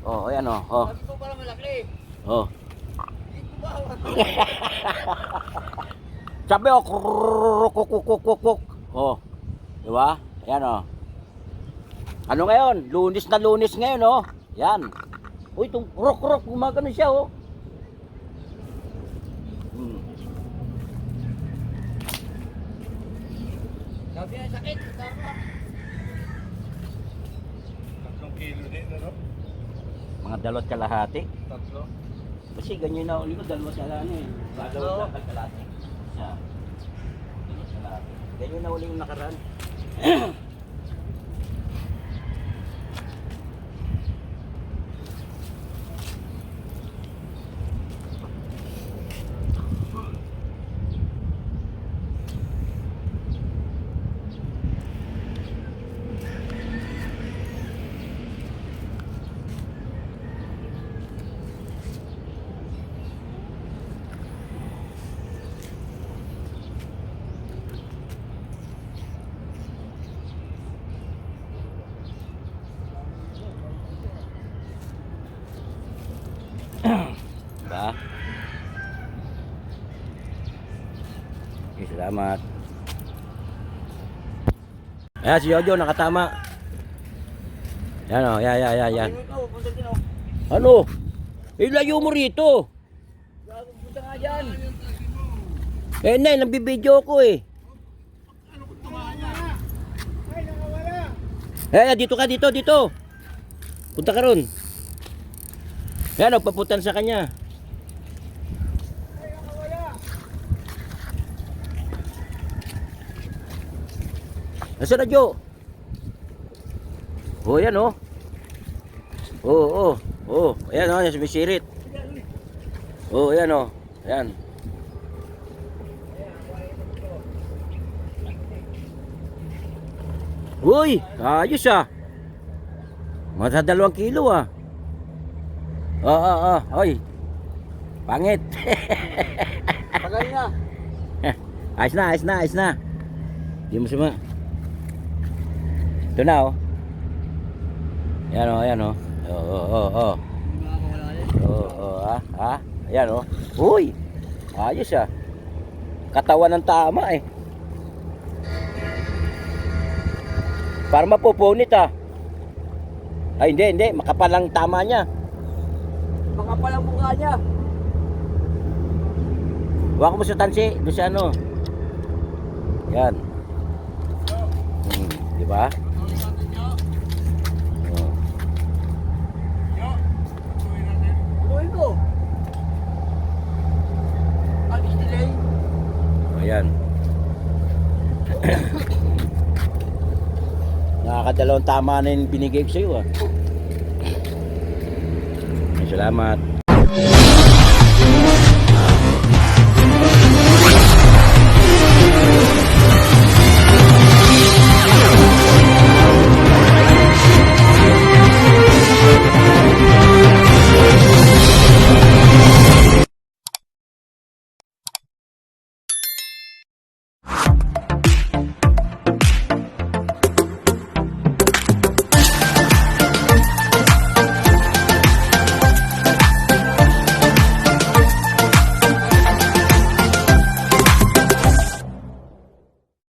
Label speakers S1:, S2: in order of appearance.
S1: Oh, ayan oh. Oh.
S2: Sabi ko pala malaki.
S1: Oh.
S2: Hindi ko bawal.
S1: Sabi oh, kukukukukukuk. Oh. Di ba? Ayan oh. Ano ngayon? Lunis na lunis ngayon oh. Yan. Uy, itong rok-rok, gumagano siya oh.
S2: Sabi niya sakit. Tama.
S3: 3 kilo din, ano?
S1: Mga 2.5.
S3: 3.
S1: Kasi ganyan na ulit ko, 2 kalahati eh. 2 kalahati. Siya. 2 kalahati. Ganyan na ulit yung nakaraan. Diba? Okay, salamat. Ayan si Jojo, nakatama. Yan o, yan.
S2: Ikaw, punta din ako.
S1: Ano? Ilayo mo rito.
S2: Punta nga dyan.
S1: Eh, nay, nabibidyo ko eh. Dito ka, dito. Punta ka ron. Yan o, paputan sa kanya. Nasaan na, Jo? Oh, yan oh. Oh. Ayan oh, yan sumisirit. Oh, ayan oh. Ayan. Uy, ayos ah. Mata 2 kilo ah. Oy. Pangit.
S2: Tagal na.
S1: Ayos na. Di mo sama. Ito na oh. Ayan oh. Oh. Ayan oh. Uy. Ayos ah. Katawan ng tama eh. Para mapupunit ah. Ay hindi. Makapal lang tama niya.
S2: Makapal ang mukha niya.
S1: Huwag mo sa tansi. Doon sa ano. Yan. Di ba?
S2: Tuloy ko. Alis delay.
S1: Ayan. Nakakadalawang tama na yung binigay ko sa iyo ah. Salamat.